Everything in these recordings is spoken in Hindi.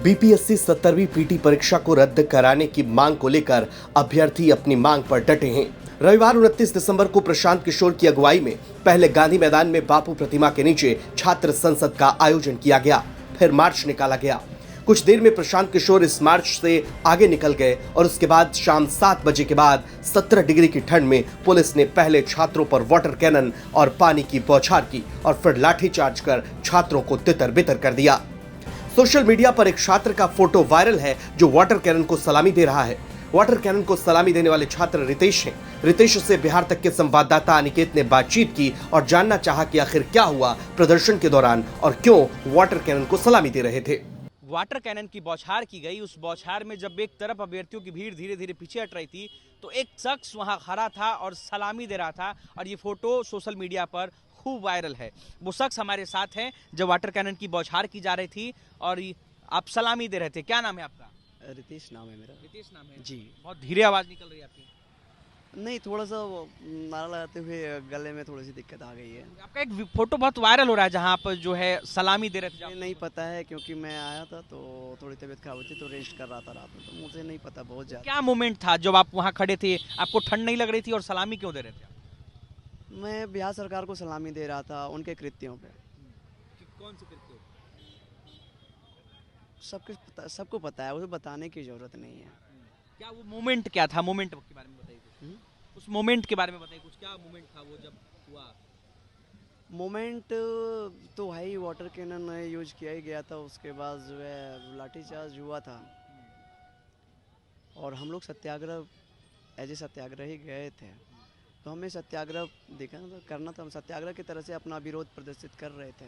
बीपीएससी 17वीं पीटी परीक्षा को रद्द कराने की मांग को लेकर अभ्यर्थी अपनी मांग पर डटे हैं। रविवार 29 दिसंबर को प्रशांत किशोर की अगुवाई में पहले गांधी मैदान में बापू प्रतिमा के नीचे छात्र संसद का आयोजन किया गया, फिर मार्च निकाला गया। कुछ देर में प्रशांत किशोर इस मार्च से आगे निकल गए और उसके बाद शाम 7 बजे के बाद 17 डिग्री की ठंड में पुलिस ने पहले छात्रों पर वाटर कैनन और पानी की बौछार की और फिर लाठीचार्ज कर छात्रों को तितर-बितर कर दिया। सोशल मीडिया पर एक छात्र का फोटो वायरल है जो वाटर कैनन को सलामी दे रहा है। वाटर कैनन को सलामी देने वाले छात्र रितेश हैं। रितेश से बिहार तक के संवाददाता अनिकेत ने बातचीत की और जानना चाहा कि आखिर क्या हुआ प्रदर्शन के दौरान और क्यों वाटर कैनन को सलामी दे रहे थे। वाटर कैनन की बौछार की गई। उस बौछार में जब एक तरफ अभ्यर्थियों की भीड़ धीरे धीरे पीछे हट रही थी तो एक शख्स वहां खड़ा था और सलामी दे रहा था और ये फोटो सोशल मीडिया पर खूब वायरल है। वो शख्स हमारे साथ हैं जब वाटर कैनन की बौछार की जा रही थी और आप सलामी दे रहे थे। क्या नाम है आपका? रितेश नाम है मेरा। रितेश नाम है जी। बहुत धीरे आवाज निकल रही है आपकी। नहीं, थोड़ा सा नारा लगाते हुए गले में थोड़ी सी दिक्कत आ गई है। आपका एक फोटो बहुत वायरल हो रहा है जहां आप जो है सलामी दे रहे थे। मुझे नहीं पता है क्योंकि मैं आया था तो थोड़ी तबीयत खराब हुई थी तो रेस्ट कर रहा था रात में, तो मुझे नहीं पता बहुत ज़्यादा। क्या मोमेंट था जब आप वहां खड़े थे? आपको ठंड नहीं लग रही थी और सलामी क्यों दे रहे थे? मैं बिहार सरकार को सलामी दे रहा था उनके कृत्यों पे। कौन से कृत्य? सबको पता है, उसे बताने की जरूरत नहीं है। क्या वो मोमेंट क्या था? मोमेंट के बारे में बताइए कुछ। उस मोमेंट के बारे में बताइए कुछ। क्या मोमेंट था वो जब हुआ? मोमेंट तो भाई वाटर कैनन यूज किया ही गया था, उसके बाद जो है लाठीचार्ज हुआ था और हम लोग सत्याग्रह एज ए सत्याग्रही गए थे तो हमें सत्याग्रह करना था। हम सत्याग्रह की तरह से अपना विरोध प्रदर्शित कर रहे थे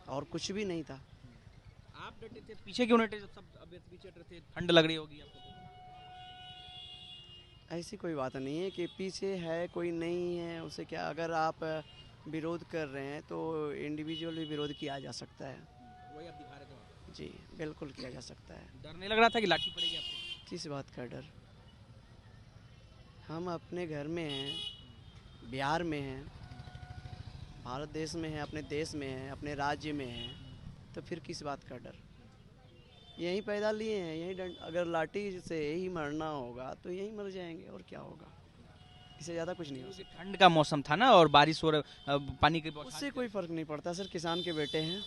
और कुछ भी नहीं था। आप डटे थे, पीछे क्यों डटे? जब सब अभ्यर्थी पीछे डटे थे, ठंड लग रही होगी आपको। ऐसी कोई बात नहीं है कि पीछे है कोई नहीं है, उसे क्या, अगर आप विरोध कर रहे हैं तो इंडिविजुअल भी विरोध किया जा सकता है। वही आप दिखा रहे थे। जी बिल्कुल किया जा सकता है। डर नहीं लग रहा था कि लाठी पड़ेगी आपको? किस बात का डर? हम अपने घर में हैं, बिहार में हैं, भारत देश में हैं, अपने देश में हैं, अपने राज्य में हैं, तो फिर किस बात का डर? यहीं पैदा लिए हैं, यहीं अगर लाठी से यही मरना होगा तो यहीं मर जाएंगे और क्या होगा, इससे ज़्यादा कुछ नहीं हो सकता। ठंड का मौसम था ना और बारिश और पानी के उससे कोई फ़र्क नहीं पड़ता सर, किसान के बेटे हैं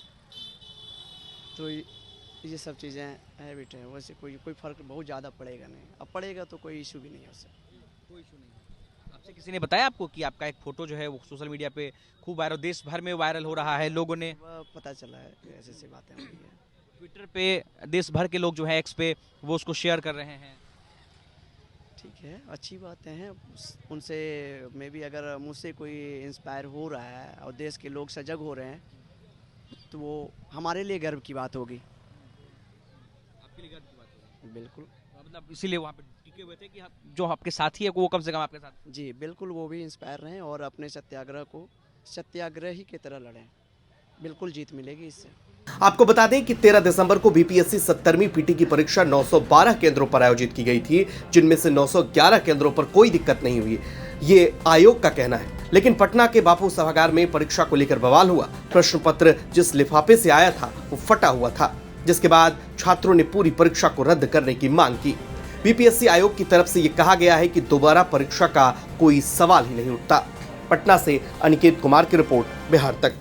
तो ये सब चीज़ें हैं बेटे, वैसे कोई फ़र्क बहुत ज़्यादा पड़ेगा नहीं। अब पड़ेगा तो कोई इशू भी नहीं है उससे। कोई इशू नहीं। आपसे किसी ने बताया आपको कि आपका एक फ़ोटो जो है वो सोशल मीडिया पे खूब वायरल, देश भर में वायरल हो रहा है? लोगों ने पता चला है कि ऐसी बातें हो रही है। ट्विटर पे देश भर के लोग जो है एक्स पे वो उसको शेयर कर रहे हैं। ठीक है, अच्छी बातें हैं। उनसे मे भी अगर मुझसे कोई इंस्पायर हो रहा है और देश के लोग सजग हो रहे हैं तो वो हमारे लिए गर्व की बात होगी। आपके लिए गर्व की बात होगी? बिल्कुल। मतलब इसीलिए वहाँ पे टिके हुए थे कि जो आपके साथी है वो कम से कम आपके साथ। जी बिल्कुल, वो भी इंस्पायर रहें और अपने सत्याग्रह को सत्याग्रही की तरह लड़ें। बिल्कुल जीत मिलेगी इससे। आपको बता दें कि 13 दिसंबर को बीपीएससी 17वीं पीटी की परीक्षा 912 केंद्रों पर आयोजित की गई थी, जिनमें से 911 केंद्रों पर कोई दिक्कत नहीं हुई, ये आयोग का कहना है। लेकिन पटना के बापू सभागार में परीक्षा को लेकर बवाल हुआ। प्रश्न पत्र जिस लिफाफे से आया था वो फटा हुआ था, जिसके बाद छात्रों ने पूरी परीक्षा को रद्द करने की मांग की। बीपीएससी आयोग की तरफ से यह कहा गया है कि दोबारा परीक्षा का कोई सवाल ही नहीं उठता। पटना से अनिकेत कुमार की रिपोर्ट, बिहार तक।